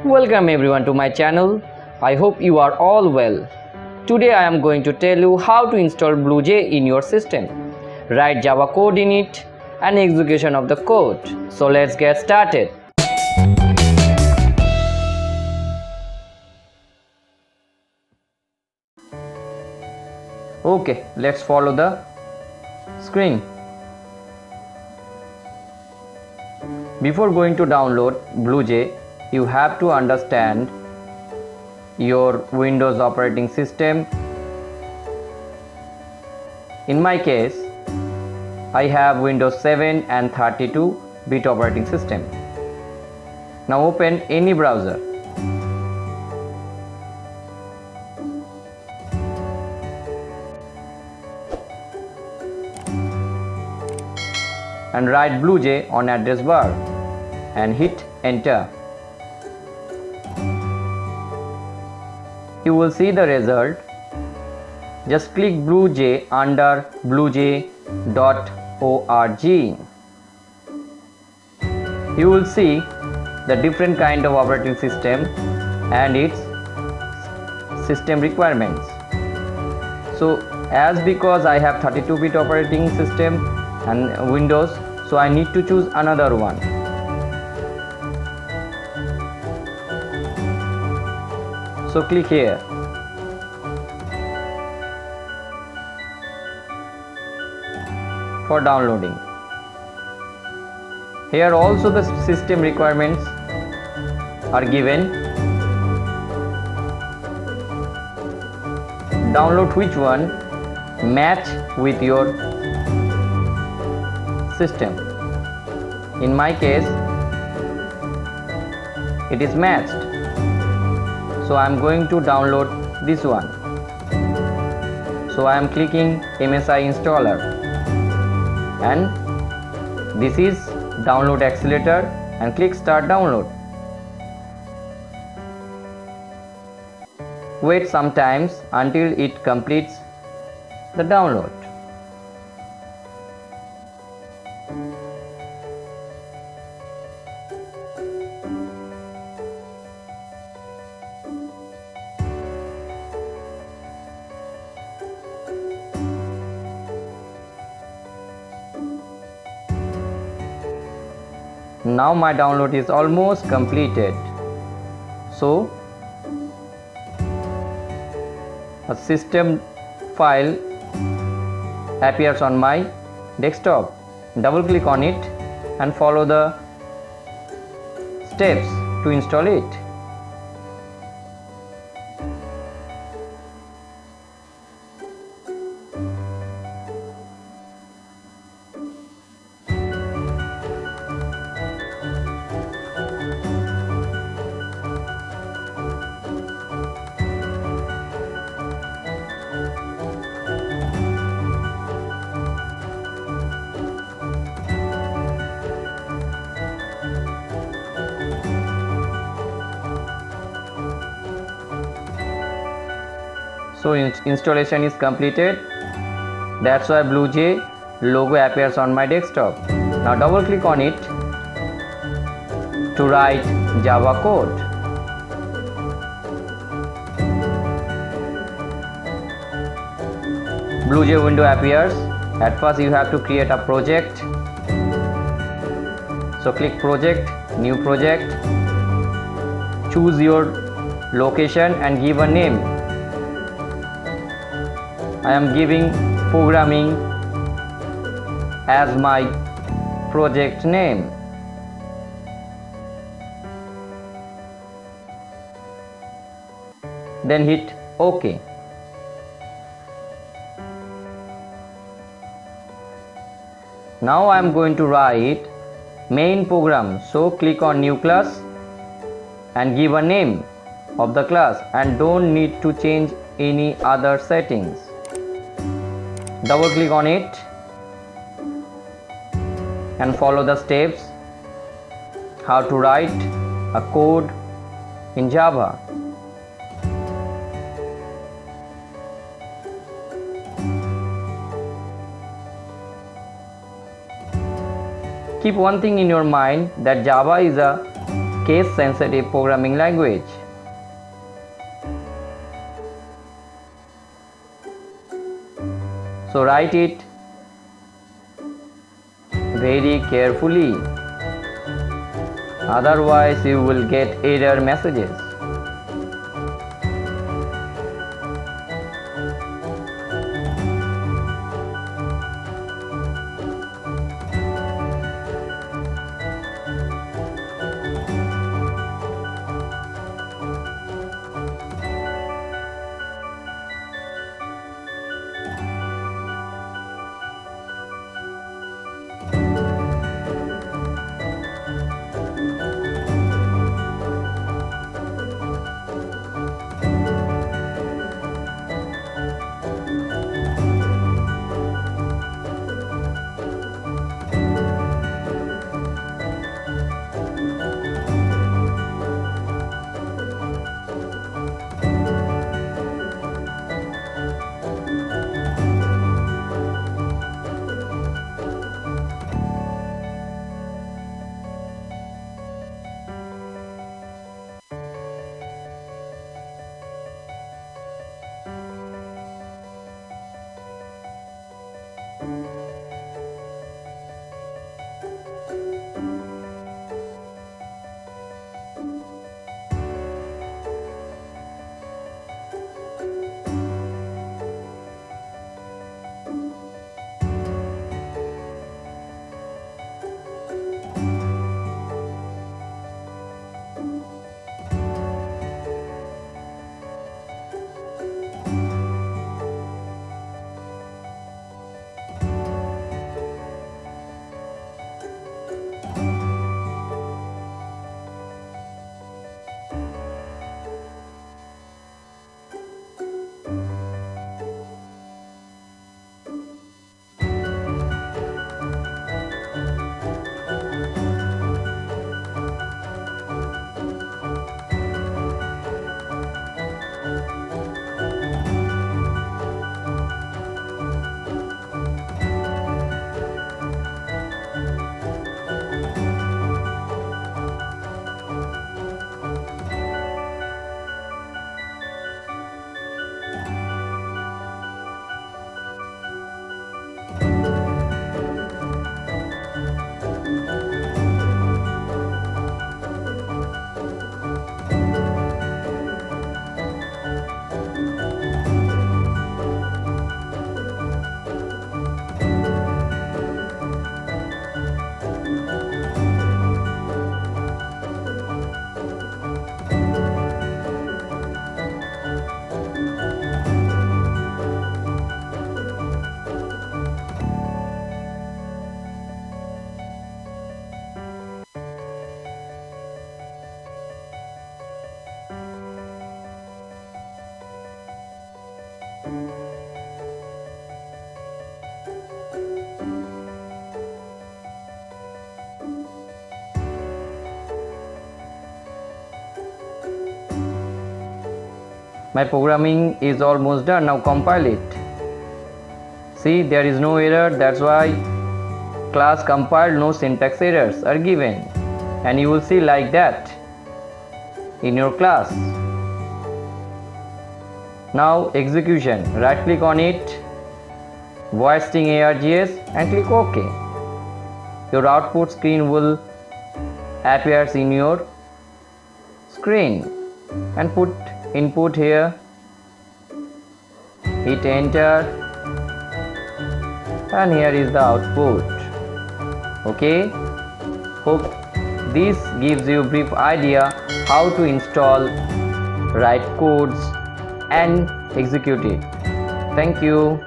Welcome everyone to my channel. I hope you are all well. Today I am going to tell you how to install Bluej in your system. Write Java code in it and execution of the code. So let's get started. Okay, let's follow the screen. Before going to download Bluej, you have to understand your Windows operating system. In my case, I have Windows 7 and 32-bit operating system. Now open any browser. And write Bluej on address bar and hit enter. You will see the result. Just click Bluej under bluej.org. You will see the different kind of operating system and its system requirements. So because I have 32-bit operating system and Windows, so I need to choose another one. So click here. For downloading. Here also the system requirements are given. Download which one match with your system. In my case, it is matched. So I am going to download this one. So I am clicking MSI installer. And this is download accelerator and click start download. Wait sometimes until it completes the download. Now my download is almost completed. So a system file appears on my desktop. Double click on it and follow the steps to install it. So installation is completed. That's why Bluej logo appears on my desktop. Now double click on it to write Java code. Bluej window appears. At first you have to create a project. So click project, new project. Choose your location and give a name. I am giving programming as my project name. Then hit OK. Now I am going to write main program. So click on new class and give a name of the class and don't need to change any other settings. Double click on it and follow the steps how to write a code in Java. Keep one thing in your mind that Java is a case sensitive programming language. So write it very carefully, otherwise you will get error messages. My programming is almost done. Now compile it. See, there is no error. That's why class compiled, no syntax errors are given, and you will see like that in your class. Now execution, right click on it, void string args and click OK. Your output screen will appear in your screen, and put input here, hit enter, and here is the output. Okay, hope this gives you a brief idea how to install, write codes and execute it. Thank you.